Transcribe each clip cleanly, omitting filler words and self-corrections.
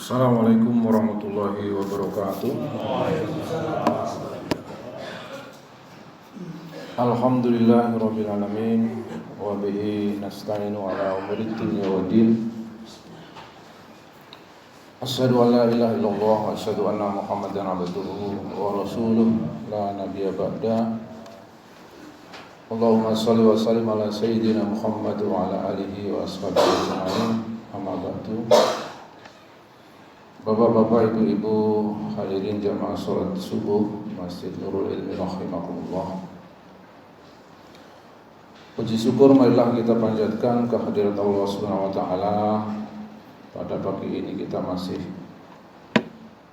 Assalamualaikum warahmatullahi wabarakatuh. Alhamdulillahirabbil alamin wa bihi nasta'inu ala umuri dunya waddin. Asyhadu an la ilaha illallah wa asyhadu anna Muhammadan abduhu wa rasuluh la nabiyya ba'da. Allahumma shalli wa sallim ala sayyidina Muhammad wa ala alihi wa ashabihi ajma'in. Amma ba'du. Bapak-bapak, ibu-ibu, hadirin jamaah salat subuh Masjid Nurul Ilmi rahimakumullah. Puji syukur marilah kita panjatkan kehadirat Allah Subhanahu wa taala. Pada pagi ini kita masih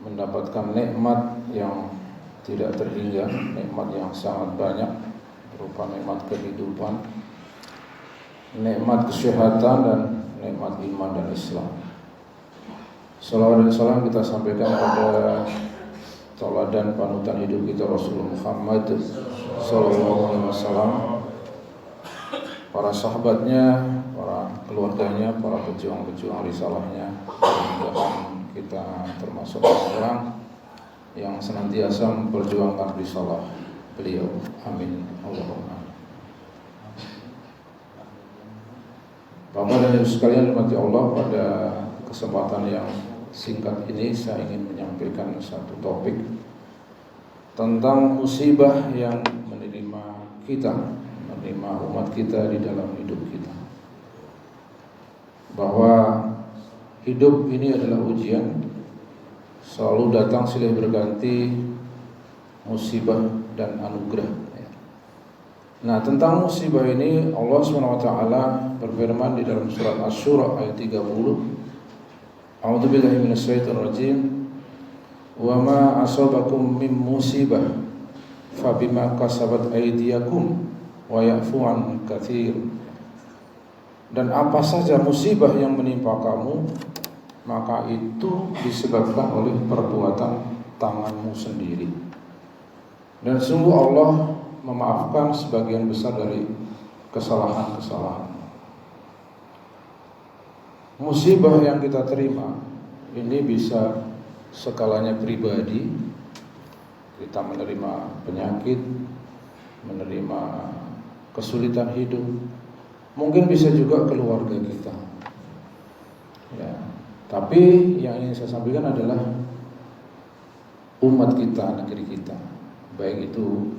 mendapatkan nikmat yang tidak terhingga, nikmat yang sangat banyak berupa nikmat kehidupan, nikmat kesehatan dan nikmat iman dan Islam. Salawat dan salam kita sampaikan pada tauladan panutan hidup kita Rasulullah Muhammad sallallahu alaihi wasallam, para sahabatnya, para keluarganya, para pejuang-pejuang risalahnya. Mudah-mudahan kita termasuk orang yang senantiasa memperjuangkan risalah beliau. Amin. Allahumma. Bapak dan Ibu sekalian dimati Allah, pada kesempatan yang singkat ini saya ingin menyampaikan satu topik tentang musibah yang menimpa kita, menimpa umat kita di dalam hidup kita. Bahwa hidup ini adalah ujian, selalu datang silih berganti musibah dan anugerah. Nah, tentang musibah ini Allah SWT berfirman di dalam surat Asy-Syura ayat 30. A'udzubillahi minasyaitonir rajim. Wa ma asabakum min musibah fabima kasabat aydiyakum wa ya'fu an katsir. Dan apa saja musibah yang menimpa kamu, maka itu disebabkan oleh perbuatan tanganmu sendiri. Dan sungguh Allah memaafkan sebagian besar dari kesalahan-kesalahan. Musibah yang kita terima ini bisa skalanya pribadi, kita menerima penyakit, menerima kesulitan hidup, mungkin bisa juga keluarga kita. Ya, tapi yang ingin saya sampaikan adalah umat kita, negeri kita, baik itu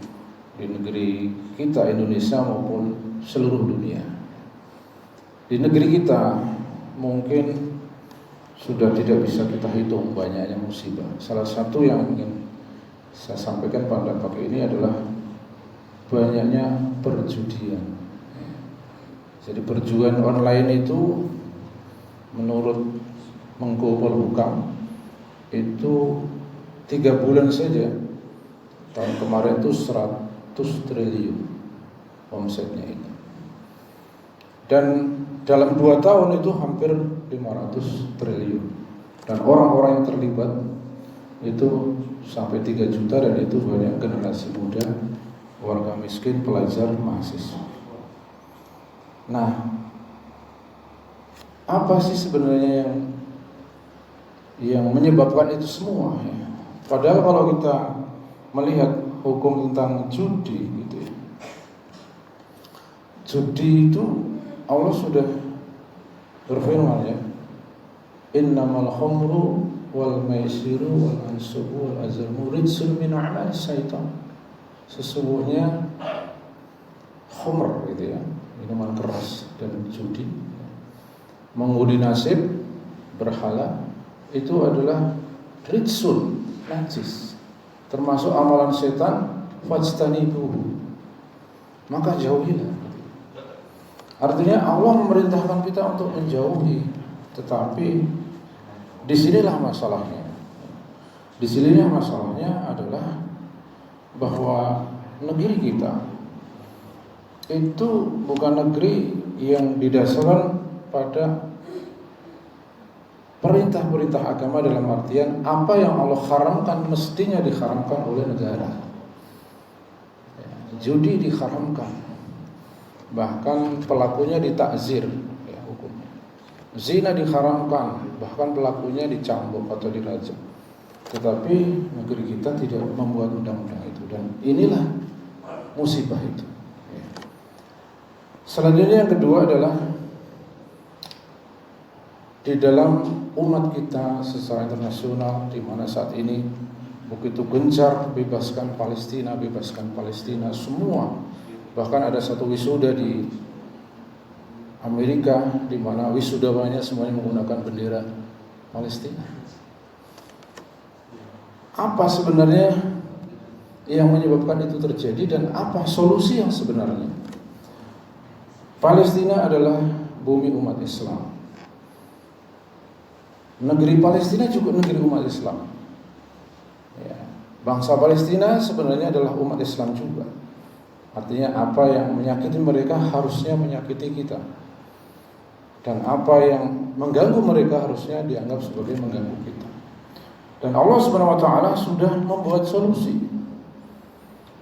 di negeri kita Indonesia maupun seluruh dunia. Di negeri kita mungkin sudah tidak bisa kita hitung banyaknya musibah. Salah satu yang ingin saya sampaikan pada pagi ini adalah banyaknya perjudian. Jadi perjudian online itu menurut Menko Polhukam itu 3 bulan saja tahun kemarin itu 100 triliun omsetnya ini. Dan dalam 2 tahun itu hampir 500 triliun. Dan orang-orang yang terlibat itu sampai 3 juta, dan itu banyak generasi muda, warga miskin, pelajar, mahasiswa. Nah, apa sih sebenarnya yang menyebabkan itu semua ya? Padahal kalau kita melihat hukum tentang judi gitu ya, judi itu Allah sudah berfirman ya, innamal khamru wal maisiru wal ansubu wal azlamu rijsun min a'mali syaitan. Sesungguhnya khamr gitu ya, minuman keras, dan judi, mengundi nasib, berhala, itu adalah rijsun, najis, termasuk amalan setan, fajtanibuhu, maka jauhilah. Artinya Allah memerintahkan kita untuk menjauhi, tetapi disinilah masalahnya. Disinilah masalahnya adalah bahwa negeri kita itu bukan negeri yang didasarkan pada perintah-perintah agama, dalam artian apa yang Allah haramkan mestinya diharamkan oleh negara. Judi diharamkan, bahkan pelakunya ditakzir ya, hukumnya. Zina diharamkan, bahkan pelakunya dicambuk atau dirajam. Tetapi negeri kita tidak membuat undang-undang itu, dan inilah musibah itu. Selanjutnya yang kedua adalah di dalam umat kita secara internasional, di mana saat ini begitu gencar bebaskan Palestina semua. Bahkan ada satu wisuda di Amerika di mana wisudawanya semuanya menggunakan bendera Palestina. Apa sebenarnya yang menyebabkan itu terjadi dan apa solusi yang sebenarnya? Palestina adalah bumi umat Islam. Negeri Palestina juga negeri umat Islam. Ya, bangsa Palestina sebenarnya adalah umat Islam juga. Artinya apa yang menyakiti mereka harusnya menyakiti kita. Dan apa yang mengganggu mereka harusnya dianggap sebagai mengganggu kita. Dan Allah Subhanahu wa taala sudah membuat solusi.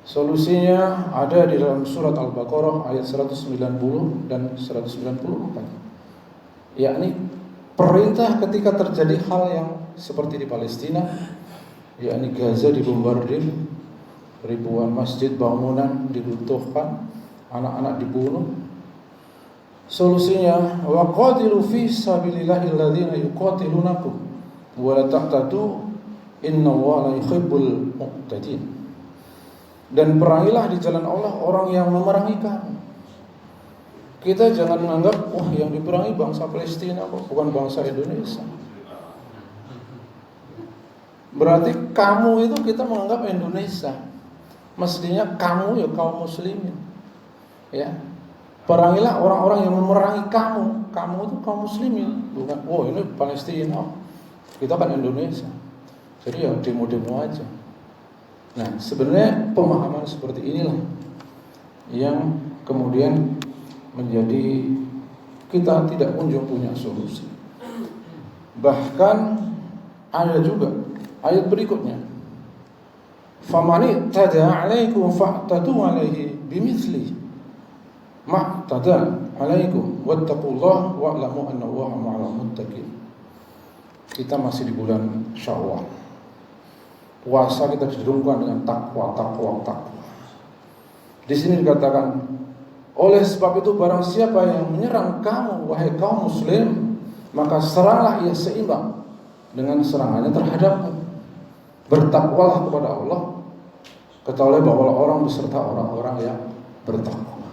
Solusinya ada di dalam surat Al-Baqarah ayat 190 dan 194. Yakni perintah ketika terjadi hal yang seperti di Palestina, yakni Gaza dibombardir, ribuan masjid bangunan diruntuhkan, anak-anak dibunuh. Solusinya waqatilu fi sabilillahi alladziina yuqatilunakum wa la taqtatu innallaha la yuhibbul muqtadin. Dan perangilah di jalan Allah orang yang memerangi kamu. Kita jangan menganggap yang diperangi bangsa Palestina kok, bukan bangsa Indonesia. Berarti kamu itu kita menganggap Indonesia. Mestinya kamu ya kaum muslimin. Ya. Perangilah orang-orang yang memerangi kamu. Kamu itu kaum muslimin, bukan ini Palestina. Kita kan Indonesia. Jadi ya demo-demo aja. Nah, sebenarnya pemahaman seperti inilah yang kemudian menjadi kita tidak kunjung punya solusi. Bahkan ada juga ayat berikutnya. Famani tada 'alaikum fa'tadu 'alaihi bimithli ma tada 'alaikum wattaqullaha wa'lamu annallaha ma'al muttaqin. Kita masih di bulan Syawal. Puasa kita didengungkan dengan takwa. Di sini dikatakan, oleh sebab itu barang siapa yang menyerang kamu wahai kaum muslim, maka seranglah ia seimbang dengan serangannya terhadapmu. Bertakwalah kepada Allah. Ketahuilah bahwa orang beserta orang-orang yang bertakwa.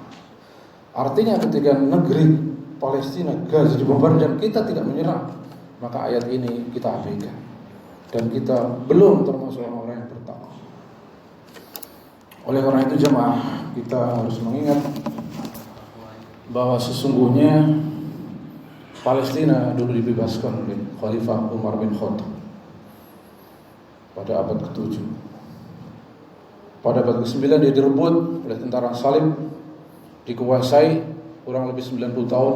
Artinya ketika negeri Palestina Gaza dibombardir dan kita tidak menyerang, maka ayat ini kita abaikan dan kita belum termasuk orang-orang yang bertakwa. Oleh karena itu jemaah, kita harus mengingat bahwa sesungguhnya Palestina dulu dibebaskan oleh Khalifah Umar bin Khattab pada abad ke-7. Pada abad ke-9 dia direbut oleh tentara salib, dikuasai kurang lebih 90 tahun,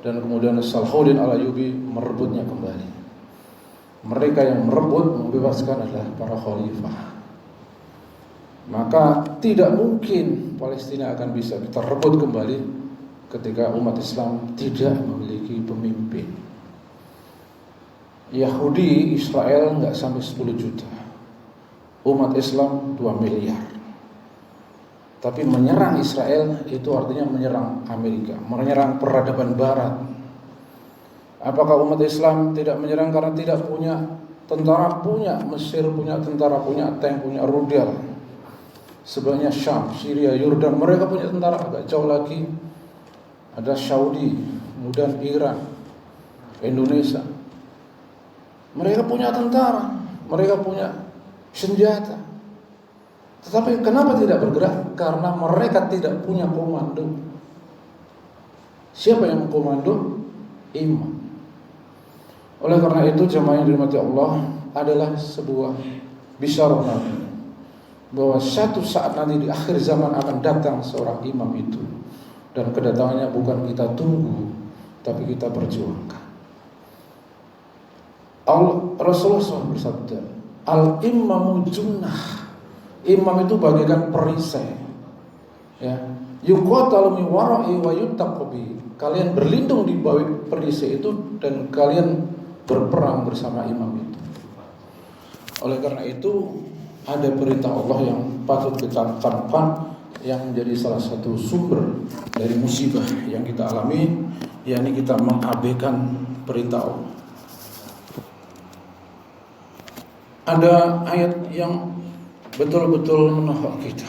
dan kemudian Salahuddin Al-Ayyubi merebutnya kembali. Mereka yang merebut, membebaskan adalah para khalifah. Maka tidak mungkin Palestina akan bisa kita rebut kembali ketika umat Islam tidak memiliki pemimpin. Yahudi Israel nggak sampai 10 juta, umat Islam 2 miliar. Tapi menyerang Israel itu artinya menyerang Amerika, menyerang peradaban Barat. Apakah umat Islam tidak menyerang karena tidak punya tentara? Punya. Mesir punya tentara, punya tank, punya rudal. Sebenarnya Syam, Syria, Yordan, mereka punya tentara. Agak jauh lagi ada Saudi, kemudian Iran, Indonesia. Mereka punya tentara, mereka punya senjata. Tetapi kenapa tidak bergerak? Karena mereka tidak punya komando. Siapa yang mengkomando? Imam. Oleh karena itu jemaah yang dirahmati Allah, adalah sebuah bisyarah Nabi bahwa satu saat nanti di akhir zaman akan datang seorang imam itu, dan kedatangannya bukan kita tunggu, tapi kita perjuangkan. Rasulullah SAW bersabda, al-imamu junnah. Imam itu bagaikan perisai. Ya, yuqatalu min wara'i wa yuttaqi. Kalian berlindung di bawah perisai itu dan kalian berperang bersama imam itu. Oleh karena itu ada perintah Allah yang patut kita camkan, yang menjadi salah satu sumber dari musibah yang kita alami, yakni kita mengabaikan perintah Allah. Ada ayat yang betul-betul menolak kita.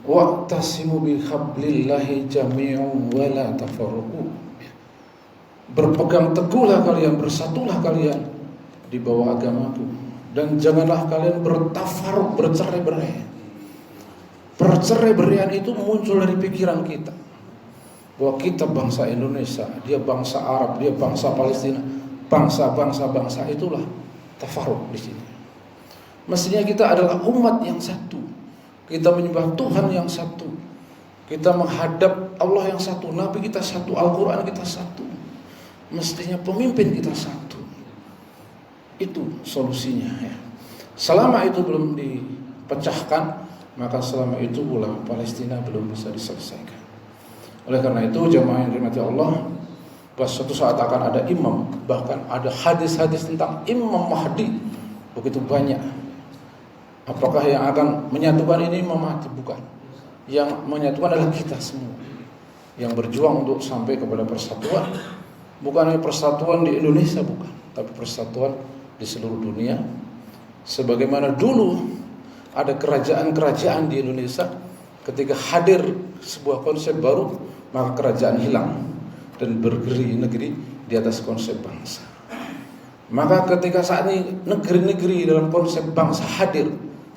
Wa'tasimu bihablillahi jami'un wa la tafarraqu. Berpegang teguhlah kalian, bersatulah kalian di bawah agamaku, dan janganlah kalian bertafarruq, bercerai-berai. Percerai-beraian itu muncul dari pikiran kita, bahwa kita bangsa Indonesia, dia bangsa Arab, dia bangsa Palestina, bangsa itulah tafarruq di sini. Mestinya kita adalah umat yang satu. Kita menyembah Tuhan yang satu. Kita menghadap Allah yang satu. Nabi kita satu, Al-Quran kita satu. Mestinya pemimpin kita satu. Itu solusinya ya. Selama itu belum dipecahkan, maka selama itu pula Palestina belum bisa diselesaikan. Oleh karena itu jemaah yang dirahmati Allah, bahwa suatu saat akan ada imam. Bahkan ada hadis-hadis tentang Imam Mahdi begitu banyak. Apakah yang akan menyatukan ini Imam Mahdi? Bukan. Yang menyatukan adalah kita semua, yang berjuang untuk sampai kepada persatuan. Bukan hanya persatuan di Indonesia, bukan, tapi persatuan di seluruh dunia. Sebagaimana dulu ada kerajaan-kerajaan di Indonesia, ketika hadir sebuah konsep baru, maka kerajaan hilang dan berdiri negeri di atas konsep bangsa. Maka ketika saat ini negeri-negeri dalam konsep bangsa hadir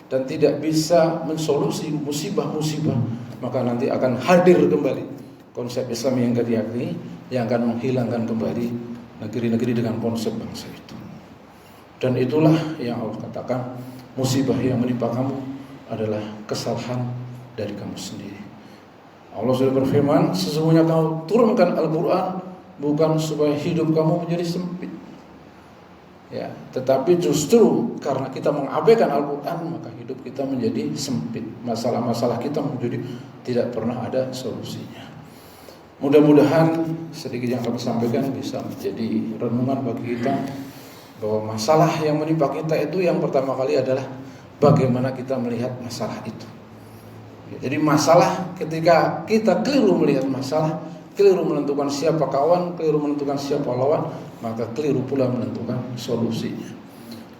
dan tidak bisa mensolusi musibah-musibah, maka nanti akan hadir kembali konsep Islam yang diakini, yang akan menghilangkan kembali negeri-negeri dengan konsep bangsa itu. Dan itulah yang Allah katakan, musibah yang menimpa kamu adalah kesalahan dari kamu sendiri. Allah sudah berfirman, sesungguhnya kamu turunkan Al-Quran bukan supaya hidup kamu menjadi sempit, ya, tetapi justru karena kita mengabaikan Al-Quran, maka hidup kita menjadi sempit. Masalah-masalah kita menjadi tidak pernah ada solusinya. Mudah-mudahan sedikit yang kami sampaikan bisa menjadi renungan bagi kita, bahwa masalah yang menimpa kita itu yang pertama kali adalah bagaimana kita melihat masalah itu. Jadi masalah, ketika kita keliru melihat masalah, keliru menentukan siapa kawan, keliru menentukan siapa lawan, maka keliru pula menentukan solusinya.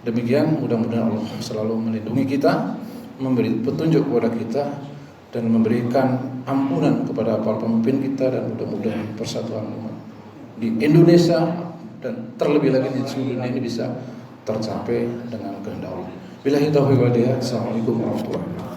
Demikian, mudah-mudahan Allah selalu melindungi kita, memberi petunjuk kepada kita, dan memberikan ampunan kepada para pemimpin kita, dan mudah-mudahan persatuan umat di Indonesia dan terlebih lagi di seluruh dunia ini bisa tercapai dengan kehendak Allah. Billahi taufiq wal hidayah. Assalamualaikum warahmatullahi wabarakatuh.